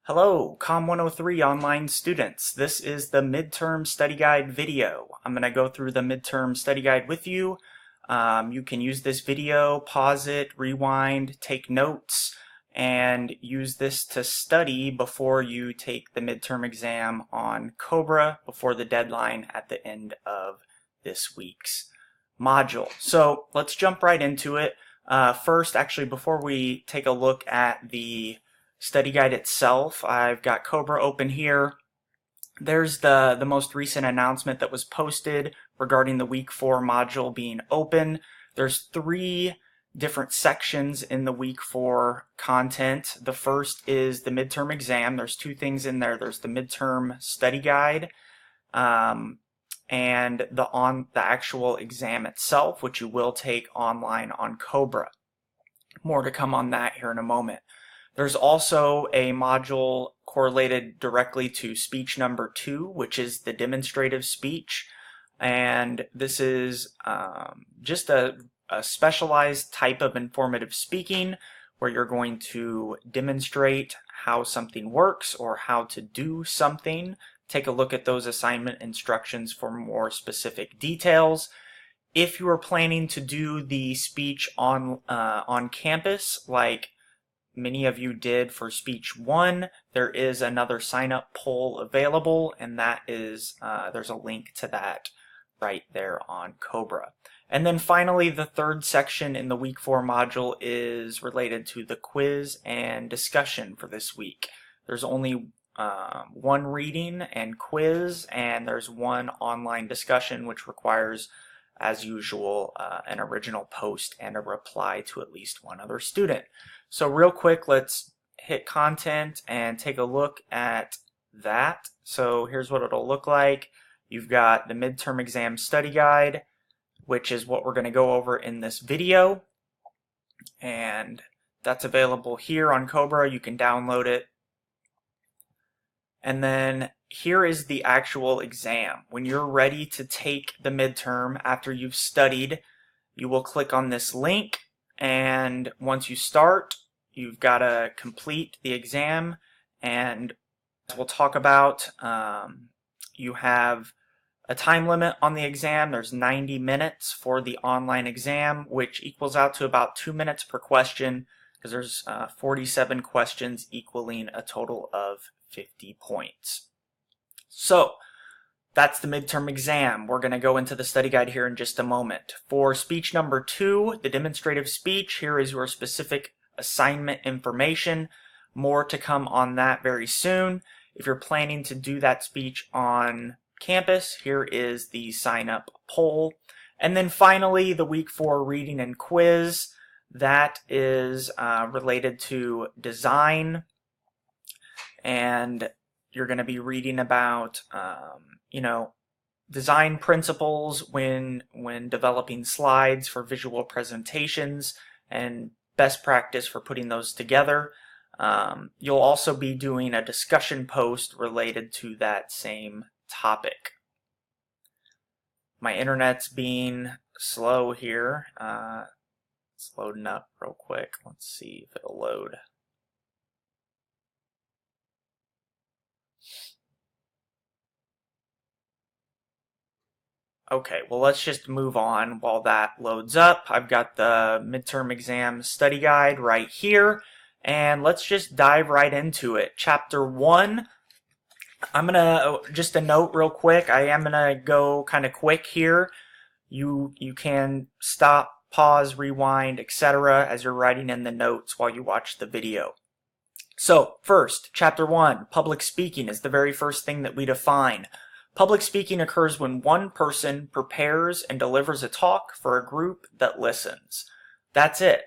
Hello, Com 103 online students. This is the midterm study guide video. I'm going to go through the midterm study guide with you. You can use this video, pause it, rewind, take notes, and use this to study before you take the midterm exam on Cobra before the deadline at the end of this week's module. So let's jump right into it. First, actually, before we take a look at the study guide itself, I've got Cobra open here. There's the most recent announcement that was posted regarding the week 4 module being open. There's 3 different sections in the week 4 content. The first is the midterm exam. There's 2 things in there. There's the midterm study guide and the actual exam itself, which you will take online on Cobra. More to come on that here in a moment. There's also a module correlated directly to speech number 2, which is the demonstrative speech. And this is just a specialized type of informative speaking where you're going to demonstrate how something works or how to do something. Take a look at those assignment instructions for more specific details. If you are planning to do the speech on campus, like many of you did for speech 1, there is another sign-up poll available, and that is there's a link to that right there on Cobra. And then finally, the third section in the week 4 module is related to the quiz and discussion for this week. There's only 1 reading and quiz, and there's 1 online discussion, which requires, as usual, an original post and a reply to at least 1 other student. So real quick, let's hit content and take a look at that. So here's what it'll look like. You've got the midterm exam study guide, which is what we're going to go over in this video. And that's available here on Cobra. You can download it. And then here is the actual exam. When you're ready to take the midterm after you've studied, you will click on this link. And once you start, you've got to complete the exam, and as we'll talk about, you have a time limit on the exam. There's 90 minutes for the online exam, which equals out to about 2 minutes per question, because there's 47 questions equaling a total of 50 points. So that's the midterm exam. We're going to go into the study guide here in just a moment. For speech number 2, the demonstrative speech, here is your specific assignment information. More to come on that very soon. If you're planning to do that speech on campus, here is the sign-up poll. And then finally, the week 4 reading and quiz. That is related to design, and you're going to be reading about design principles when developing slides for visual presentations and best practice for putting those together. You'll also be doing a discussion post related to that same topic. My internet's being slow here. It's loading up real quick. Let's see if it'll load. Okay, well, let's just move on while that loads up. I've got the midterm exam study guide right here, and let's just dive right into it. Chapter 1, I'm gonna, just a note real quick, I am gonna go kind of quick here. You can stop, pause, rewind, etc. as you're writing in the notes while you watch the video. So, first, Chapter 1, public speaking is the very first thing that we define. Public speaking occurs when one person prepares and delivers a talk for a group that listens. That's it.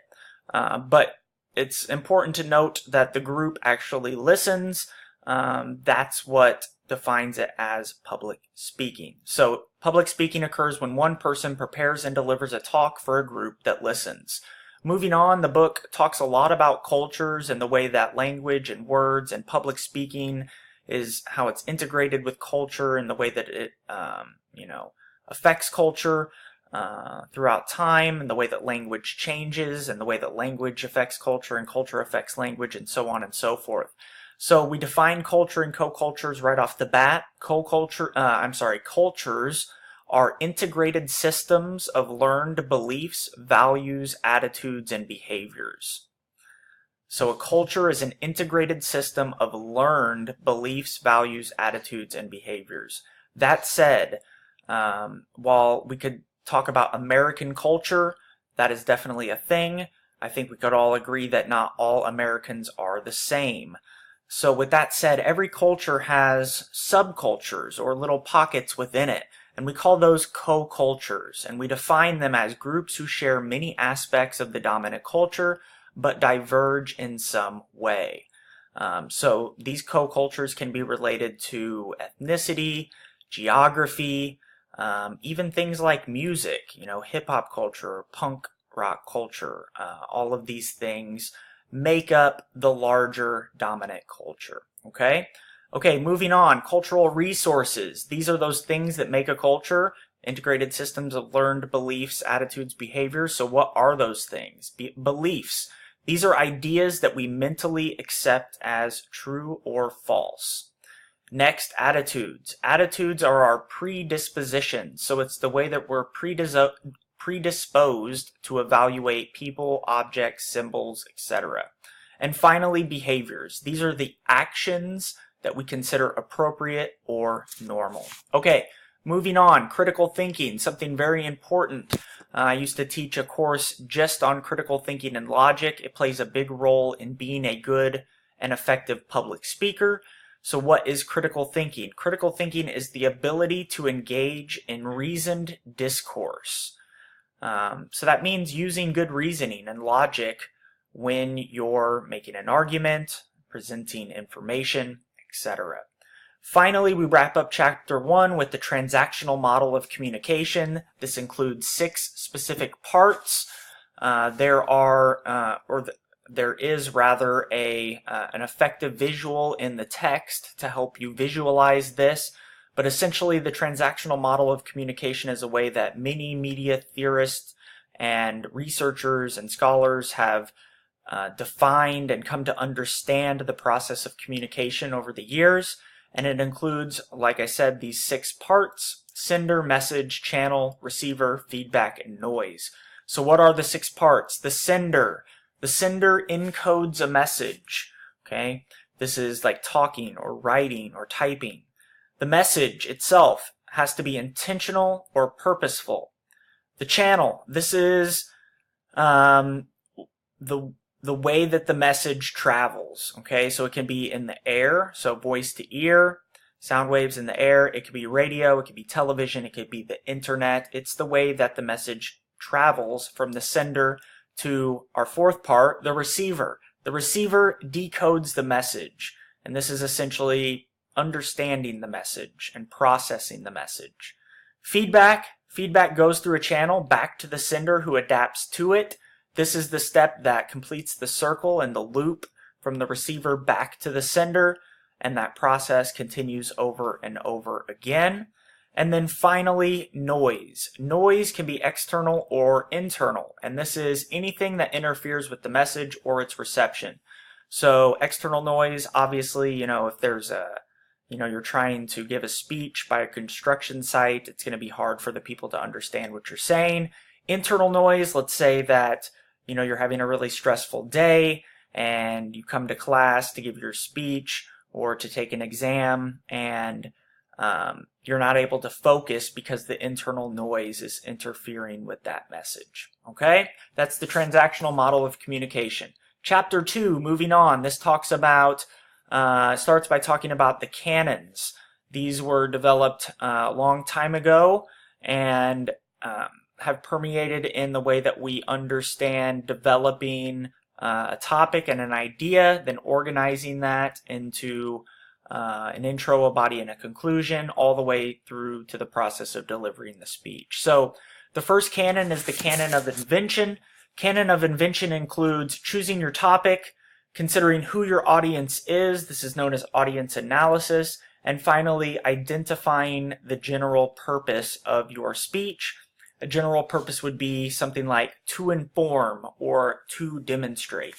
But it's important to note that the group actually listens. That's what defines it as public speaking. So public speaking occurs when one person prepares and delivers a talk for a group that listens. Moving on, the book talks a lot about cultures and the way that language and words and public speaking is how it's integrated with culture and the way that it, affects culture throughout time, and the way that language changes and the way that language affects culture and culture affects language, and so on and so forth. So we define culture and co-cultures right off the bat. Cultures are integrated systems of learned beliefs, values, attitudes, and behaviors. So a culture is an integrated system of learned beliefs, values, attitudes, and behaviors. That said, while we could talk about American culture, that is definitely a thing. I think we could all agree that not all Americans are the same. So with that said, every culture has subcultures or little pockets within it, and we call those co-cultures, and we define them as groups who share many aspects of the dominant culture, but diverge in some way. So these co-cultures can be related to ethnicity, geography, even things like music, hip-hop culture, punk rock culture. All of these things make up the larger dominant culture. Okay, moving on. Cultural resources. These are those things that make a culture. Integrated systems of learned beliefs, attitudes, behaviors. So what are those things? Beliefs. These are ideas that we mentally accept as true or false. Next, attitudes. Attitudes are our predispositions. So it's the way that we're predisposed to evaluate people, objects, symbols, etc. And finally, behaviors. These are the actions that we consider appropriate or normal. Okay, moving on. Critical thinking, something very important. I used to teach a course just on critical thinking and logic. It plays a big role in being a good and effective public speaker. So what is critical thinking? Critical thinking is the ability to engage in reasoned discourse. So that means using good reasoning and logic when you're making an argument, presenting information, etc. Finally, we wrap up Chapter 1 with the transactional model of communication. This includes 6 specific parts. There is an effective visual in the text to help you visualize this. But essentially, the transactional model of communication is a way that many media theorists and researchers and scholars have defined and come to understand the process of communication over the years. And it includes, like I said, these 6 parts: sender, message, channel, receiver, feedback, and noise. So what are the 6 parts? The sender. The sender encodes a message. Okay? This is like talking or writing or typing. The message itself has to be intentional or purposeful. The channel. This is the way that the message travels. Okay, so it can be in the air, so voice to ear, sound waves in the air. It could be radio, it could be television, it could be the internet. It's the way that the message travels from the sender to our 4th part, the receiver. The receiver decodes the message, and this is essentially understanding the message and processing the message. Feedback. Feedback goes through a channel back to the sender who adapts to it. This is the step that completes the circle and the loop from the receiver back to the sender, and that process continues over and over again. And then finally, noise. Noise can be external or internal, and this is anything that interferes with the message or its reception. So external noise, obviously, if there's you're trying to give a speech by a construction site, it's going to be hard for the people to understand what you're saying. Internal noise, let's say that you're having a really stressful day and you come to class to give your speech or to take an exam, and you're not able to focus because the internal noise is interfering with that message. Okay? That's the transactional model of communication. Chapter 2, moving on, this talks about, starts by talking about the canons. These were developed a long time ago and have permeated in the way that we understand developing a topic and an idea, then organizing that into an intro, a body, and a conclusion, all the way through to the process of delivering the speech. So the first canon is the canon of invention. Canon of invention includes choosing your topic, considering who your audience is. This is known as audience analysis. And finally, identifying the general purpose of your speech. A general purpose would be something like to inform or to demonstrate.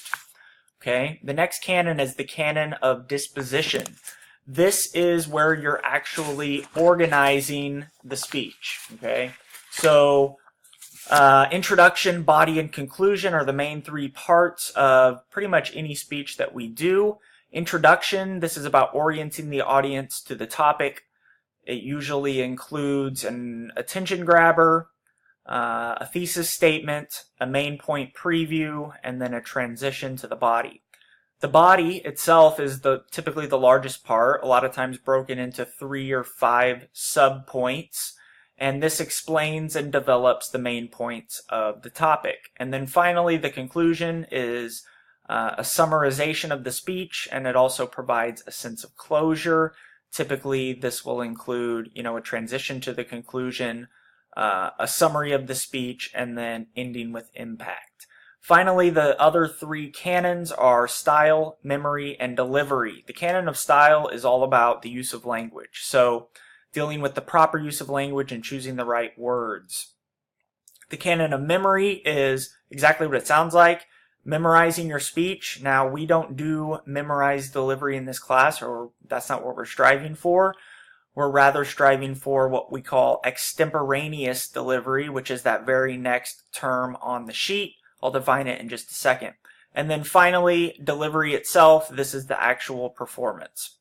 Okay, the next canon is the canon of disposition. This is where you're actually organizing the speech. Okay, so introduction, body, and conclusion are the main three parts of pretty much any speech that we do. Introduction, this is about orienting the audience to the topic. It usually includes an attention grabber, a thesis statement, a main point preview, and then a transition to the body. The body itself is typically the largest part, a lot of times broken into 3 or 5 sub-points, and this explains and develops the main points of the topic. And then finally, the conclusion is a summarization of the speech, and it also provides a sense of closure. Typically, this will include, a transition to the conclusion, a summary of the speech, and then ending with impact. Finally, the other 3 canons are style, memory, and delivery. The canon of style is all about the use of language, so dealing with the proper use of language and choosing the right words. The canon of memory is exactly what it sounds like, memorizing your speech. Now, we don't do memorized delivery in this class, or that's not what we're striving for. We're rather striving for what we call extemporaneous delivery, which is that very next term on the sheet. I'll define it in just a second. And then finally, delivery itself. This is the actual performance.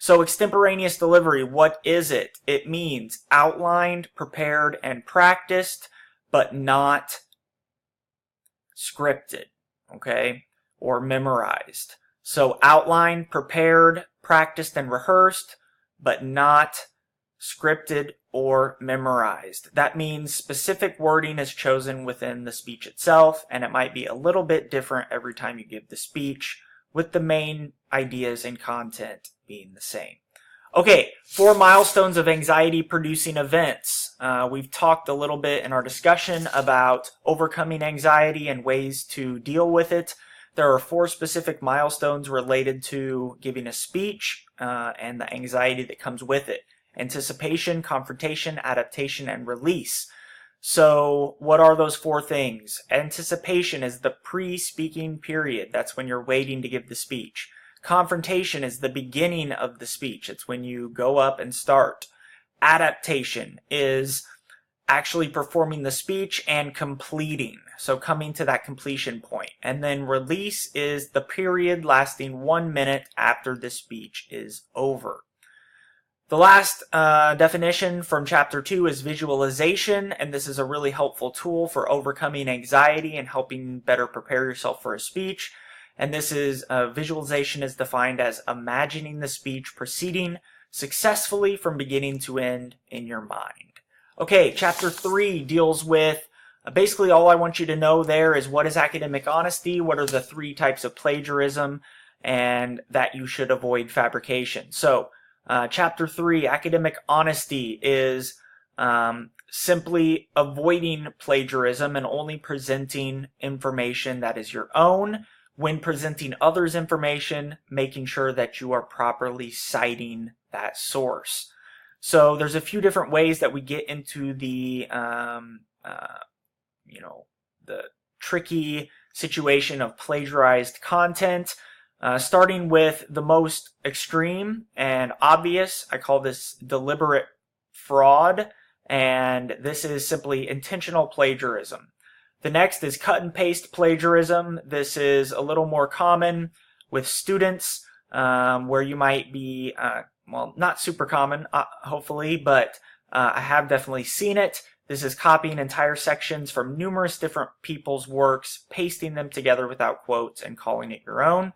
So extemporaneous delivery, what is it? It means outlined, prepared, and practiced, but not scripted, okay, or memorized. So outlined, prepared, practiced, and rehearsed, but not scripted or memorized. That means specific wording is chosen within the speech itself, and it might be a little bit different every time you give the speech, with the main ideas and content being the same. Okay, 4 milestones of anxiety-producing events. We've talked a little bit in our discussion about overcoming anxiety and ways to deal with it. There are 4 specific milestones related to giving a speech and the anxiety that comes with it. Anticipation, confrontation, adaptation, and release. So what are those 4 things? Anticipation is the pre-speaking period. That's when you're waiting to give the speech. Confrontation is the beginning of the speech. It's when you go up and start. Adaptation is actually performing the speech and completing. So coming to that completion point. And then release is the period lasting 1 minute after the speech is over. The last definition from chapter 2 is visualization, and this is a really helpful tool for overcoming anxiety and helping better prepare yourself for a speech. And this is visualization is defined as imagining the speech proceeding successfully from beginning to end in your mind. Okay, chapter 3 deals with basically all I want you to know there is what is academic honesty, what are the 3 types of plagiarism, and that you should avoid fabrication. So chapter 3, academic honesty, is simply avoiding plagiarism and only presenting information that is your own. When presenting others' information, making sure that you are properly citing that source. So there's a few different ways that we get into the, the tricky situation of plagiarized content. Starting with the most extreme and obvious, I call this deliberate fraud, and this is simply intentional plagiarism. The next is cut and paste plagiarism. This is a little more common with students, where you might be, not super common, hopefully, but I have definitely seen it. This is copying entire sections from numerous different people's works, pasting them together without quotes, and calling it your own.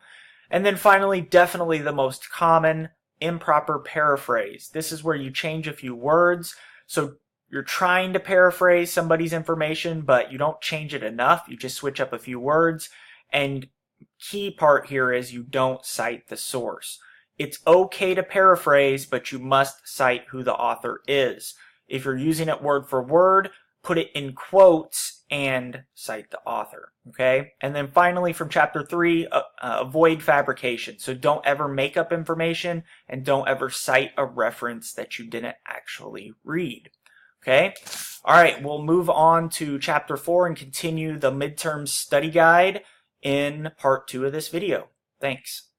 And then finally, definitely the most common, improper paraphrase. This is where you change a few words. So you're trying to paraphrase somebody's information, but you don't change it enough. You just switch up a few words. And key part here is you don't cite the source. It's okay to paraphrase, but you must cite who the author is. If you're using it word for word, put it in quotes and cite the author. Okay? And then finally from chapter 3, avoid fabrication. So don't ever make up information and don't ever cite a reference that you didn't actually read. Okay? All right, we'll move on to chapter 4 and continue the midterm study guide in part 2 of this video. Thanks.